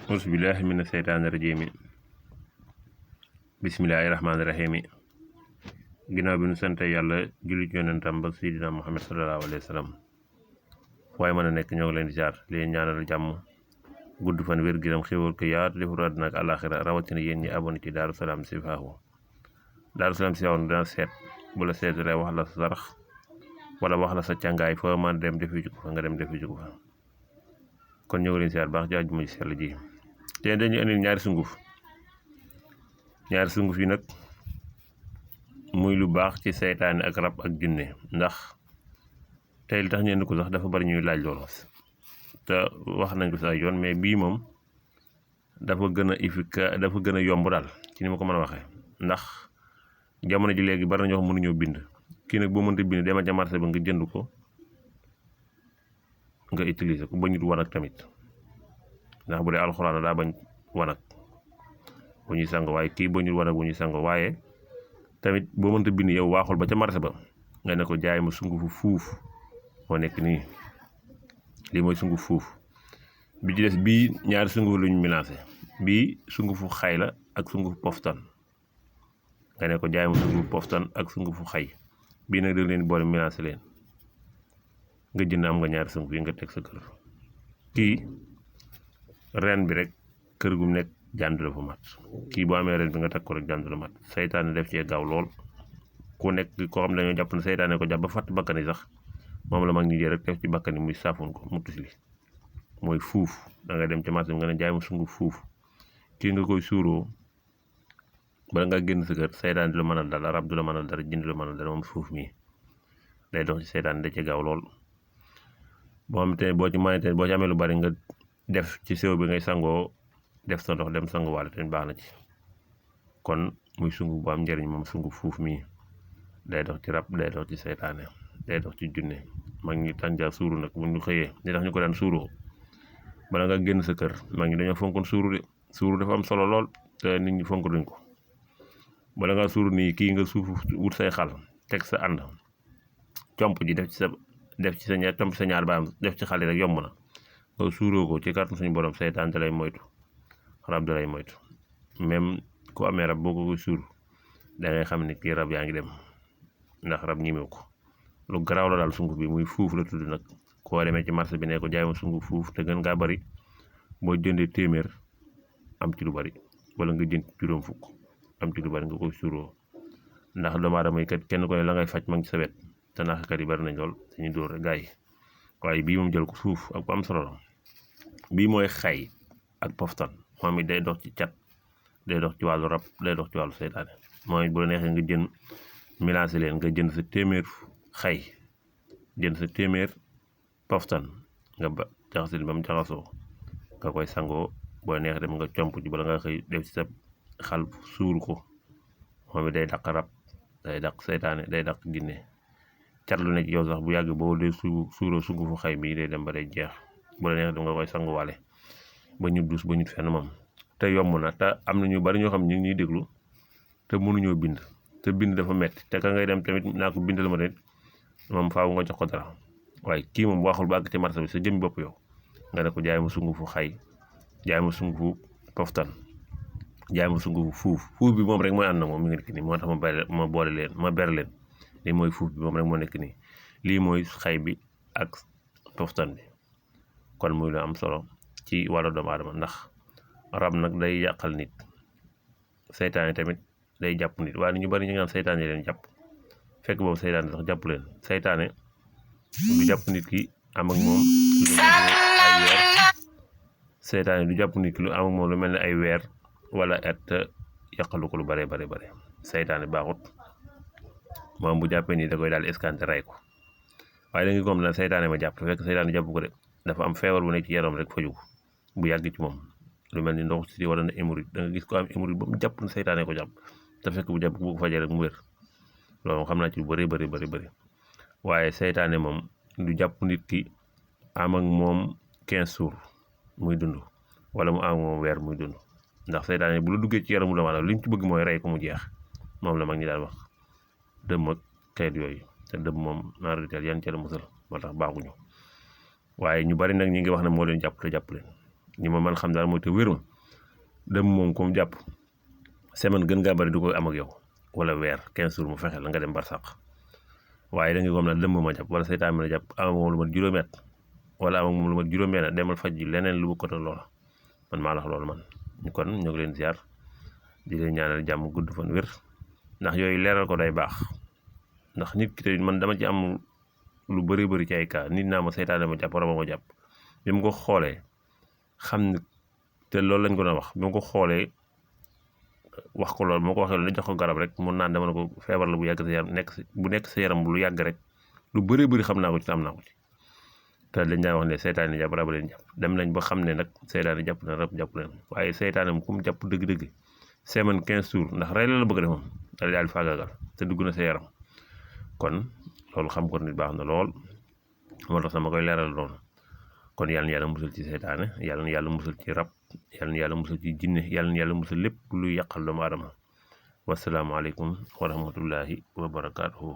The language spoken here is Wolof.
auzu billahi mina seytaani rajiimi bismillahi rahmaani rahiimi ginnaaw bi nu sante yàlla jullit yonentam ba seydina Muhammad sallallahu alayhi wa sallam waaye mën a nekk ñoo ngi leen di jaar leen ñaanal jàmm gudd fan wér giram xéwal ko yaatu defar àdduna ak àllaaxira rawatina yéen ñi abonné ci Daaru Salaam Sifaahu Daaru Salaam Sifaahu dana seet bu la seetalee wax la sa sarax wala wax la sa càngaay foo mën dem defi ko fa nga dem defi ko fa kon ñoo ngi leen siyaar baax ci àjjuma ji sell ji te dañu indil ñaari sunguf yi nag muy lu baax ci seytaane ak rab ak jinne ndax tey li tax ñu indi ko sax dafa bari ñuy laaj loolu te wax nañ ko sax yoon mais bii moom dafa gën a efficace dafa gën a yomb daal ci ni ma ko mën a waxee ndax jamono ji léegi bari na ñoo xam mënuñoo bind kii nag boo mënta bind demal ca marché ba nga jënd ko nga utiliser ko bañut wanag tamit ndax bu dee alxuraan daa bañ wanag bu ñuy sango waaye kii bañut wanag bu ñuy sango waaye tamit boo mënta bind yow waaxul ba ca marché ba nga ne ko jaay ma sungufu fuuf moo nekk nii lii mooy sunguf fuuf bi ci des bii ñaari sunguf lu ñu mélangé bii sungufu xay la ak sungufu poftan nga ne ko jaay ma sungufu poftan ak sungufu xay bii nag da leen boole mélangé leen nga jënd am nga ñaari sunguf yi nga teg sa kër kii ren bi rek kër gu nekk jànd la fa mat kii boo amee ren bi nga teg ko rek jànd la mat seytaane def cee gaaw lool ku nekk koo xam ne dañoo jàpp ne seytaane ko jàpp ba fàtt bakkan yi sax moom la mag ñi jël rek def ci bakkan yi muy saafoon ko mu tusli mooy fuuf da nga dem ci marché bi nga ne jaay ma sunguf fuuf kii nga koy suuroo bala nga génn sa kër seytaane du la mënal dara rab du la mënal dara jinn du la mënal dara moom fuuf mii day dox ci seytaane da ci gaaw lool boo xam te boo ci mënee boo ci amee lu bari nga def ci sew bi ngay sangoo def sa ndox dem sanguwaale te baax na ci kon muy sunguf bu am njëriñ moom sunguf fuuf mii day dox ci rab day dox ci seytaane day dox ci junne mag ñi tànjaa suuru nag bu ñu xëyee li tax ñu ko daan suuroo bala nga génn sa kër mag ñi dañoo fonkoon suuru de suuru dafa am solo lool te nit ñi fonk duñ ko bala nga suuru nii kii nga suuf wut say xal teg sa ànd comp ji def ci sa ñaar comp sa ñaar baam def ci xal yi rek yomb na nga suuroo ko ci kàttan suñu borom seytaan da lay moytu rab da lay moytu même ku amee rab boo ko koy suur da ngay xam ne kii rab yaa ngi dem ndax rab ñimew ko lu garaaw la daal sunguf bi muy fuuf la tudd nag koo demee ci marché bi ne ko jaay ma sunguf fuuf te gën ngaa bari boo jëndee téeméer am ci lu bari wala nga jënd juróom fukk am ci lu bari nga koy suuroo ndax doomu aadama yi kat kenn ko ne la ngay faj ma ngi ci sa wet te naxkat yi bari nañ lool dañuy dóor rek gaa yi waaye bii moom jël ko suuf ak bu am solo la bii mooy xay ak poftan moom it day dox ci cat day dox ci wàllu rab day dox ci wàllu seytaane moom it bu la neexee nga jënd mélangé leen nga jënd sa téeméer xay jënd sa téeméer poftan nga ba jaxasil ba mu jaxasoo nga koy sangoo boo neex dem nga comp ci bala nga xëy def ci sa xal suur ko moom it day dàq rab day dàq seytaane day dàq jinne cat lu ne ci yow sax bu yàgg boo dee suuroo sungufu xay bi day dem ba day jeex bu la neex dem nga koy sanguwaale ba ñu dus ba ñu fenn moom te yomb na te am na ñu bari ñoo xam ñu ngi ñuy déglu te mënuñoo bind te bind dafa metti te ka ngay dem tamit naa ko bindal ma tamit moom faaw nga jox ko dara waaye kii moom waxul ba àgg ci marché bi sa jëmmi bopp yow nga ne ko jaay ma sungufu xay jaay ma sungufu poftan jaay ma sungufu fuuf bi moom rek mooy ànd na moom mi ngi nekk nii moo tax ma boole leen ma ber leen lii mooy fuuf bi moom rek moo nekk nii lii mooy xay bi ak poftan bi kon muy lu am solo ci wàllu doomu aadama ndax rab nag day yàqal nit seytaane tamit day jàpp nit waaye ñu bari ñu ngi naan seytaane yi leen jàpp fekk boobu seytaane sax jàpp leen seytaane du jàpp nit ki am ak moom seytaane du jàpp nit ki lu am ak moom lu mel ne ay weer wala at yàqalu ko lu bare seytaane baaxut moom bu jàppee nii da koy daal escanté ray ko waaye da nga ko am na seytaane ma jàpp fekk seytaane jàpp ko de dafa am feebar bu nekk ci yaram rek faju bu yàgg ci moom lu mel ni ndox si wala na hémorroïde da nga gis ko am hémorroïde ba mu jàpp na seytaane ko jàpp te fekk bu jàpp bu ko fajee rek mu wér loolu moom xam naa ci lu bëri waaye seytaane moom du jàpp nit ki am ak moom 15 jours muy dund wala mu am ak moom weer muy dund ndax seytaane bu la duggee ci yaramu doomu aadama li ñu ci bëgg mooy rey ko mu jeex moom la mag ñi daal wax dëmm ak xeet yooyu te dëmm moom naar di yan ca la musal moo tax baaxuñu waaye ñu bari nag ñi ngi wax ne moo leen jàpp te jàpp leen ñi ma mën xam daal mooy te wér ma dëmm moom comme jàpp semaine gën ngaa bari du ko am ak yow wala weer 15 jours mu fexe la nga dem barsàq waaye da nga ko naan dëmm ma jàpp wala seytaan ma jàpp am ak moom lu mat juróomi at wala am ak moom lu mat juróom-benn at demal faj ji leneen lu ko loola man maa la wax loolu man kon ñu ngi leen ziar di leen ñaanal jàmm gudd fan wér ndax yooyu leeral ko day baax ndax nit ki tamit man dama ci am lu bëri ci ay cas nit naa ma seytaane ma jàpp wala ma jàpp bi mu ko xoolee xam ne te loolu lañ ko doon wax bi mu ko xoolee wax ko loolu moo ko waxee loolu la jox ko garab rek mun naan dama ne ko feebar la bu yàgg sa yaram nekk sa yaram lu yàgg rek lu bëri xam naa ko ci am naa ko ci te dañ daan wax ne seytaane jàpp rab leen jàpp dem nañ ba xam ne nag seytaane jàpp na rab jàpp leen waaye seytaane mu kum jàpp dëgg-dëgg semaine 15 jours ndax rey la bëgg a def moom daal di faagaagal te dugg na sa yaram kon loolu xam ko nit baax na lool moo tax sama koy leeral noonu kon yàlla na yàlla musal ci seytaane yàlla na yàlla musal ci rab yàlla na yàlla musal ci jinne yàlla na yàlla musal lépp luy yàqal doomu aadama wasalaamaaleykum wa rahmatullahi wa barakaatuhu